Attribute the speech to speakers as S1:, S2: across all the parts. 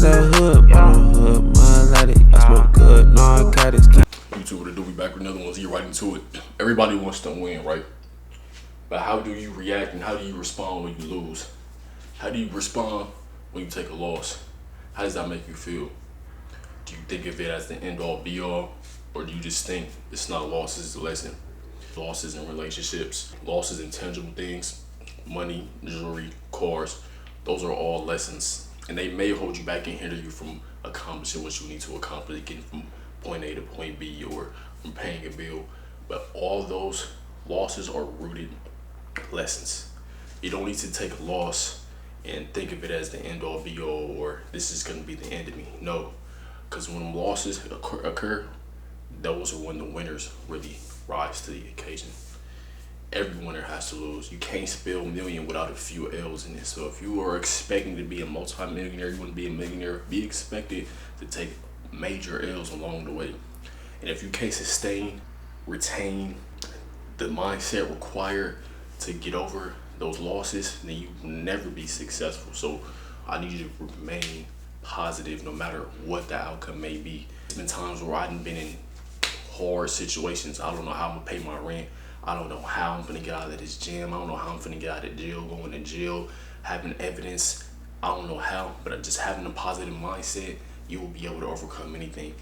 S1: out the hood, mud like it. I smoke good, narcotics.
S2: YouTube, what it do? We back with another one. So you're right into it. Everybody wants to win, right? But how do you react and how do you respond when you lose? How do you respond when you take a loss? How does that make you feel? Do you think of it as the end all be all? Or do you just think it's not a loss, it's a lesson? Losses in relationships, losses in tangible things, money, jewelry, cars, those are all lessons. And they may hold you back and hinder you from accomplishing what you need to accomplish, getting from point A to point B or from paying a bill. But all those losses are rooted lessons. You don't need to take a loss and think of it as the end all be all or this is going to be the end of me. No, because when losses occur, those are when the winners really rise to the occasion. Every winner has to lose. You can't spell million without a few L's in it. So if you are expecting to be a multi-millionaire, you want to be a millionaire, be expected to take major L's along the way. And if you can't sustain, retain the mindset required to get over those losses, then you will never be successful. So I need you to remain positive no matter what the outcome may be. There's been times where I've been in hard situations. I don't know how I'm gonna pay my rent. I don't know how I'm gonna get out of this gym. I don't know how I'm gonna get out of jail, going to jail, having evidence. I don't know how, but just having a positive mindset, you will be able to overcome anything.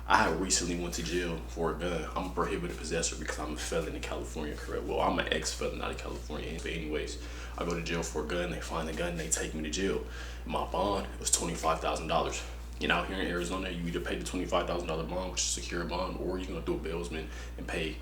S2: I had recently went to jail for a gun. I'm a prohibited possessor because I'm a felon in California, correct? Well, I'm an ex-felon out of California. But anyways, I go to jail for a gun, they find the gun, they take me to jail. My bond was $25,000. You know, out here in Arizona, you either pay the $25,000 bond, which is a secure bond, or you're gonna do a bailsman and pay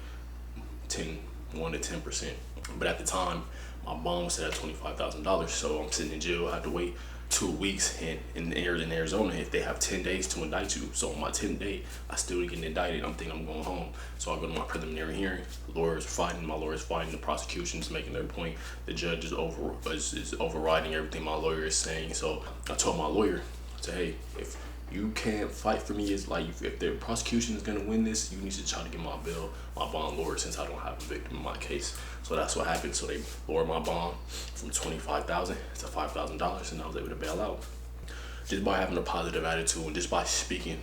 S2: 1 to 10%. But at the time, my bond was set at $25,000. So I'm sitting in jail, I had to wait 2 weeks, and in Arizona, if they have 10 days to indict you. So on my 10th day, I still get indicted. I'm thinking I'm going home. So I go to my preliminary hearing. Lawyers fighting, my lawyer's fighting, the prosecution's making their point. The judge is overriding everything my lawyer is saying. So I told my lawyer, I said, hey, if you can't fight for me, it's like if the prosecution is gonna win this, you need to try to get my bail, my bond lowered since I don't have a victim in my case. So that's what happened. So they lowered my bond from $25,000 to $5,000, and I was able to bail out. Just by having a positive attitude and just by speaking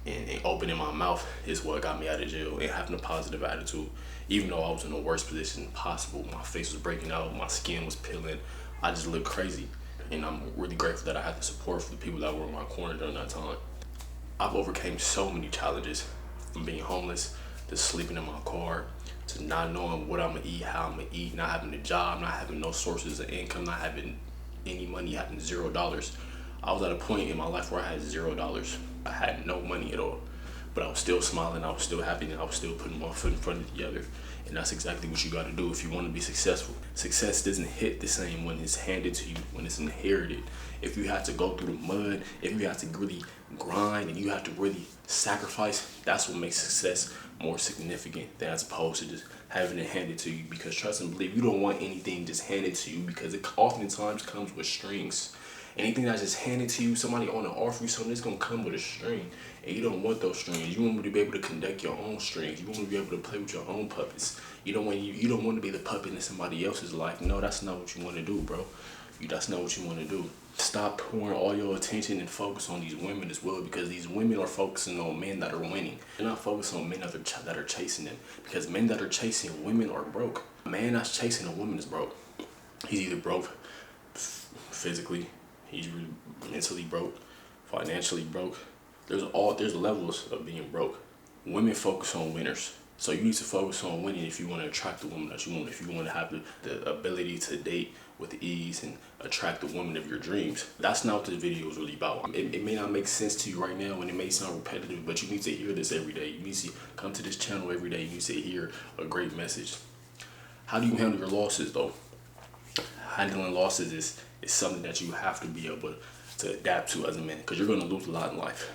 S2: and opening my mouth is what got me out of jail. And having a positive attitude, even though I was in the worst position possible, my face was breaking out, my skin was peeling, I just looked crazy. And I'm really grateful that I had the support for the people that were in my corner during that time. I've overcame so many challenges, from being homeless to sleeping in my car, to not knowing what I'm gonna eat, how I'm gonna eat, not having a job, not having no sources of income, not having any money, having $0. I was at a point in my life where I had $0. I had no money at all, but I was still smiling, I was still happy, and I was still putting my foot in front of the other. And that's exactly what you gotta do if you wanna be successful. Success doesn't hit the same when it's handed to you, when it's inherited. If you have to go through the mud, if you have to really grind and you have to really sacrifice, that's what makes success more significant than as opposed to just having it handed to you. Because trust and believe, you don't want anything just handed to you because it oftentimes comes with strings. Anything that's just handed to you, somebody on to offer you something, it's gonna come with a string. And you don't want those strings. You want to be able to conduct your own strings. You want to be able to play with your own puppets. You don't want to be the puppet in somebody else's life. No, that's not what you want to do, bro. That's not what you want to do. Stop pouring all your attention and focus on these women as well, because these women are focusing on men that are winning. They're not focused on men that are chasing them, because men that are chasing women are broke. A man that's chasing a woman is broke. He's either broke physically, he's mentally broke, financially broke. There's levels of being broke. Women focus on winners. So you need to focus on winning if you want to attract the woman that you want, if you want to have the ability to date with ease and attract the woman of your dreams. That's not what this video is really about. It may not make sense to you right now and it may sound repetitive, but you need to hear this every day. You need to come to this channel every day. You need to hear a great message. How do you handle your losses though? Handling losses is something that you have to be able to adapt to as a man, because you're going to lose a lot in life.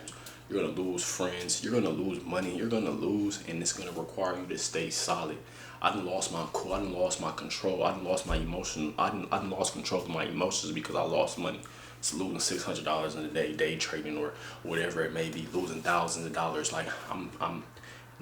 S2: You're going to lose friends, you're going to lose money, you're going to lose, and it's going to require you to stay solid. I done lost my cool, I done lost my control, I done lost my emotion, I done lost control of my emotions because I lost money. It's losing $600 in a day, day trading or whatever it may be, losing thousands of dollars. Like I'm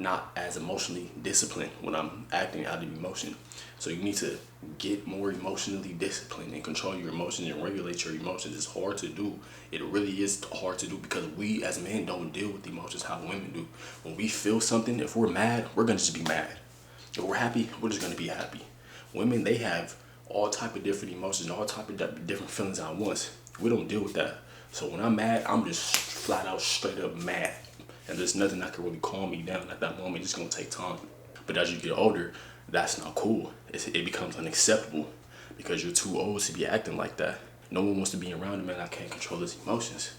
S2: not as emotionally disciplined when I'm acting out of emotion. So you need to get more emotionally disciplined and control your emotions and regulate your emotions. It's hard to do. It really is hard to do because we as men don't deal with emotions how women do. When we feel something, if we're mad, we're gonna just be mad. If we're happy, we're just gonna be happy. Women, they have all type of different emotions, all type of different feelings at once. We don't deal with that. So when I'm mad, I'm just flat out straight up mad. And there's nothing that can really calm me down at that moment. It's gonna take time. But as you get older, that's not cool. It becomes unacceptable because you're too old to be acting like that. No one wants to be around a man that can't control his emotions.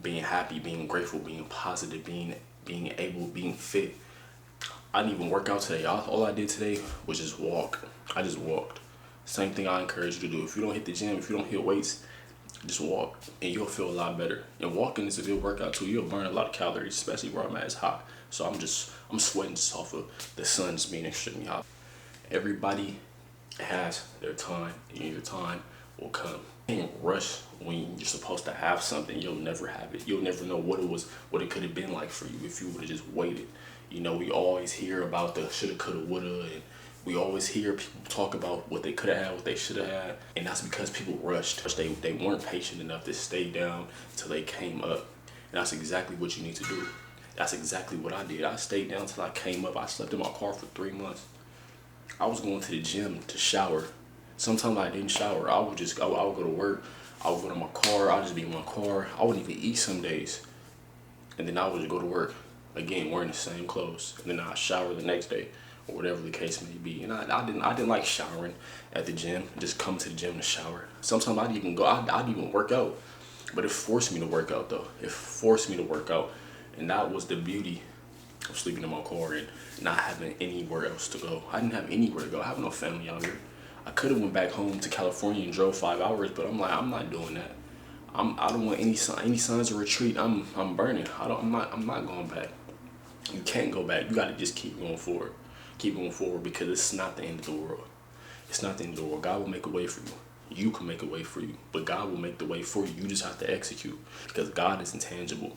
S2: Being happy, being grateful, being positive, being able, being fit. I didn't even work out today. All I did today was just walk. I just walked. Same thing I encourage you to do. If you don't hit the gym, if you don't hit weights, just walk and you'll feel a lot better. And walking is a good workout too. You'll burn a lot of calories, especially where I'm at. It's hot. So I'm sweating just off of the sun just being extremely hot. Everybody has their time, and your time will come. You can't rush when you're supposed to have something. You'll never have it. You'll never know what it could have been like for you if you would have just waited. You know, we always hear about the shoulda, coulda, woulda, and we always hear people talk about what they could have had, what they should have had, and that's because people rushed. They weren't patient enough to stay down until they came up. And that's exactly what you need to do. That's exactly what I did. I stayed down till I came up. I slept in my car for 3 months. I was going to the gym to shower. Sometimes I didn't shower. I would go to work. I would go to my car. I'd just be in my car. I wouldn't even eat some days. And then I would just go to work, again, wearing the same clothes. And then I'd shower the next day, or whatever the case may be. And I didn't like showering at the gym. Just come to the gym to shower. Sometimes I'd even work out. But it forced me to work out though. It forced me to work out. And that was the beauty of sleeping in my car and not having anywhere else to go. I didn't have anywhere to go. I have no family out here. I could have went back home to California and drove 5 hours, but I'm like, I'm not doing that. I don't want any signs of retreat. I'm burning. I'm not going back. You can't go back. You gotta just keep going forward. Keep going forward because it's not the end of the world. It's not the end of the world. God will make a way for you. You can make a way for you, but God will make the way for you. You just have to execute because God is intangible.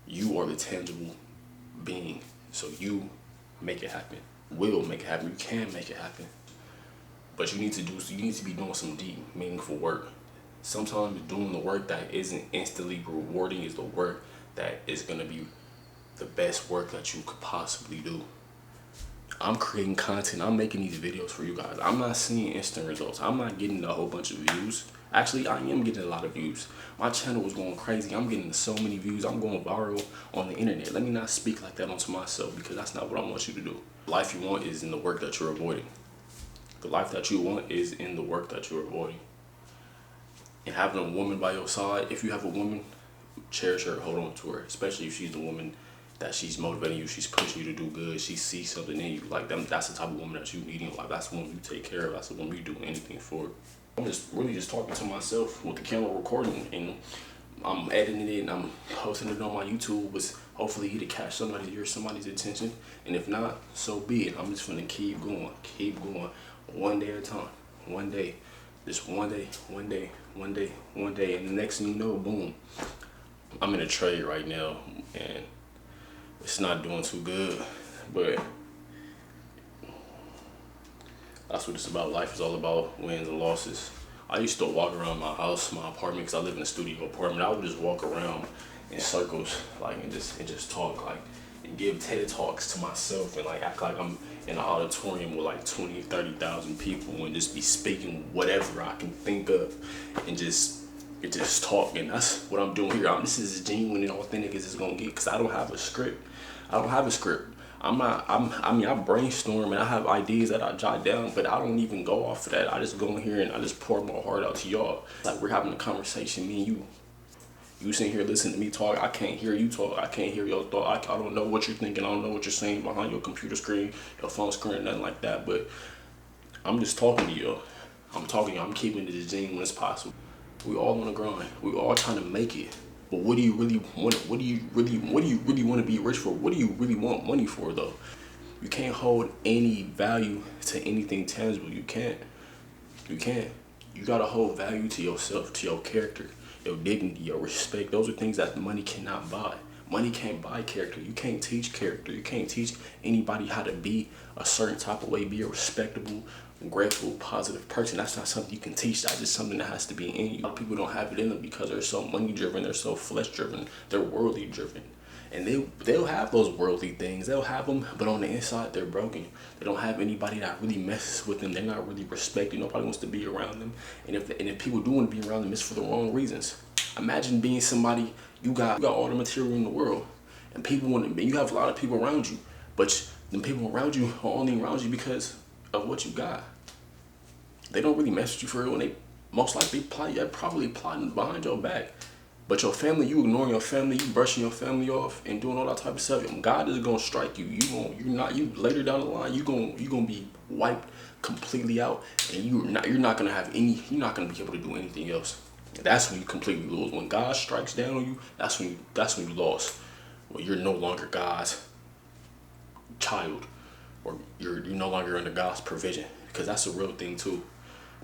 S2: You are the tangible being. So you make it happen. Will make it happen. You can make it happen. But you need to be doing some deep, meaningful work. Sometimes doing the work that isn't instantly rewarding is the work that is gonna be the best work that you could possibly do. I'm creating content. I'm making these videos for you guys. I'm not seeing instant results. I'm not getting a whole bunch of views. Actually, I am getting a lot of views. My channel was going crazy. I'm getting so many views. I'm going viral on the internet. Let me not speak like that onto myself because that's not what I want you to do. The life you want is in the work that you're avoiding. The life that you want is in the work that you're avoiding. And having a woman by your side, if you have a woman, cherish her, hold on to her, especially if she's the woman that she's motivating you, she's pushing you to do good, she sees something in you. Like that's the type of woman that you need in your life. That's the woman you take care of. That's the woman you do anything for. I'm just talking to myself with the camera recording, and I'm editing it and I'm posting it on my YouTube with hopefully to catch somebody's attention. And if not, so be it. I'm just gonna keep going, one day at a time, one day, just one day, and the next thing you know, boom. I'm in a trade right now, and it's not doing too good, but that's what it's about. Life is all about wins and losses. I used to walk around my house, my apartment, because I live in a studio apartment. I would just walk around in circles, like, and just talk, like, and give TED Talks to myself and, like, act like I'm in an auditorium with, like, 20, 30,000 people and just be speaking whatever I can think of and just talk. And that's what I'm doing here. This is as genuine and authentic as it's going to get because I don't have a script. I brainstorm and I have ideas that I jot down, but I don't even go off of that. I just go in here and I just pour my heart out to y'all. Like we're having a conversation, me and you. You sitting here listening to me talk, I can't hear you talk. I can't hear your thought. I don't know what you're thinking. I don't know what you're saying behind your computer screen, your phone screen, nothing like that. But I'm just talking to you. I'm keeping it as genuine as possible. We all on the grind. We all trying to make it. But what do you really want? What do you really want to be rich for? What do you really want money for though? You can't hold any value to anything tangible. You can't. You gotta hold value to yourself, to your character, your dignity, your respect. Those are things that money cannot buy. Money can't buy character. You can't teach character. You can't teach anybody how to be a certain type of way, be a respectable, grateful, positive person. That's not something you can teach. That's just something that has to be in you. A lot of people don't have it in them because they're so money driven, they're so flesh driven, they're worldly driven. And they'll have those worldly things. They'll have them, but on the inside, they're broken. They don't have anybody that really messes with them. They're not really respected. Nobody wants to be around them. And if people do want to be around them, it's for the wrong reasons. Imagine being somebody, you got all the material in the world, and people want to. You have a lot of people around you, but the people around you are only around you because of what you got. They don't really mess with you for real, and they most likely probably plotting behind your back. But your family, you ignoring your family, you brushing your family off and doing all that type of stuff. God is gonna strike you. You later down the line, you gonna be wiped completely out, and you're not gonna be able to do anything else. That's when you completely lose. When God strikes down on you, that's when you lost. Well, you're no longer God's child, or you're no longer under God's provision, because that's a real thing too.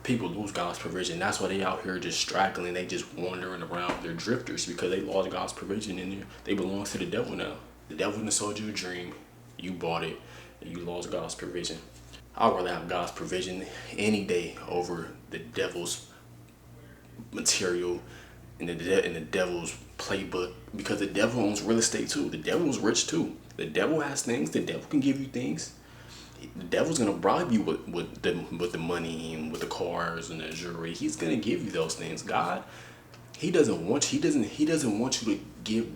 S2: People lose God's provision. That's why they out here just straggling. They just wandering around. They're drifters because they lost God's provision, and they belong to the devil now. The devil done sold you a dream. You bought it, and you lost God's provision. I'd rather have God's provision any day over the devil's material and the devil's playbook, because the devil owns real estate too. The devil's rich too. The devil has things. The devil can give you things. The devil's gonna bribe you with the money and with the cars and the jewelry. He's gonna give you those things. God, he doesn't want you to give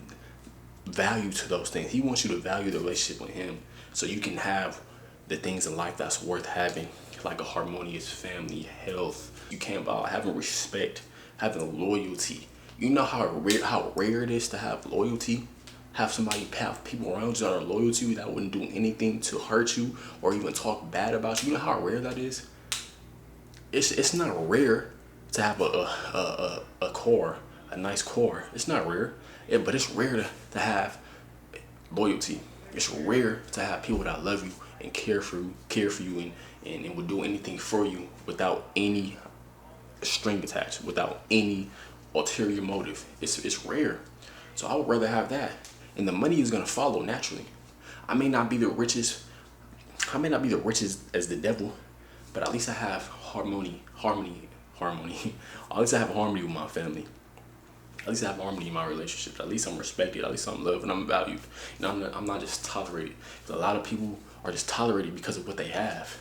S2: value to those things. He wants you to value the relationship with him, so you can have the things in life that's worth having, like a harmonious family, health. You can't buy having respect, having loyalty. You know how rare it is to have loyalty. Have people around you that are loyal to you, that wouldn't do anything to hurt you or even talk bad about you. You know how rare that is? It's not rare to have a car, a nice car. It's not rare. But it's rare to have loyalty. It's rare to have people that love you and care for you and would do anything for you without any string attached, without any ulterior motive. It's rare. So I would rather have that. And the money is gonna follow naturally. I may not be the richest as the devil, but at least I have harmony. At least I have harmony with my family. At least I have harmony in my relationships. At least I'm respected. At least I'm loved and I'm valued. I'm not just tolerated. A lot of people are just tolerated because of what they have.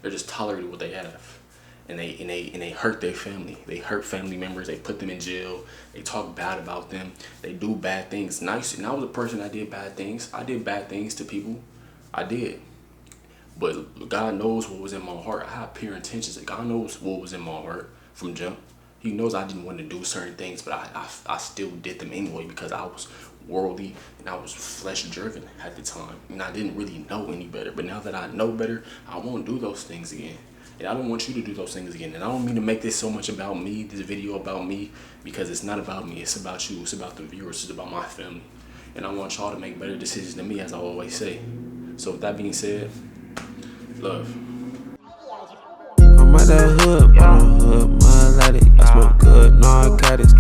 S2: They're just tolerated what they have. And they hurt their family. They hurt family members. They put them in jail. They talk bad about them. They do bad things. And I was a person that did bad things. I did bad things to people. I did. But God knows what was in my heart. I had pure intentions. God knows what was in my heart from jump. He knows I didn't want to do certain things, but I still did them anyway because I was worldly and I was flesh driven at the time. And I didn't really know any better. But now that I know better, I won't do those things again. And I don't want you to do those things again. And I don't mean to make this so much about me, this video about me, because it's not about me. It's about you. It's about the viewers. It's about my family. And I want y'all to make better decisions than me, as I always say. So with that being said, love.
S1: I'm at that hood, but I'm hood, my lady. I smoke good narcotics.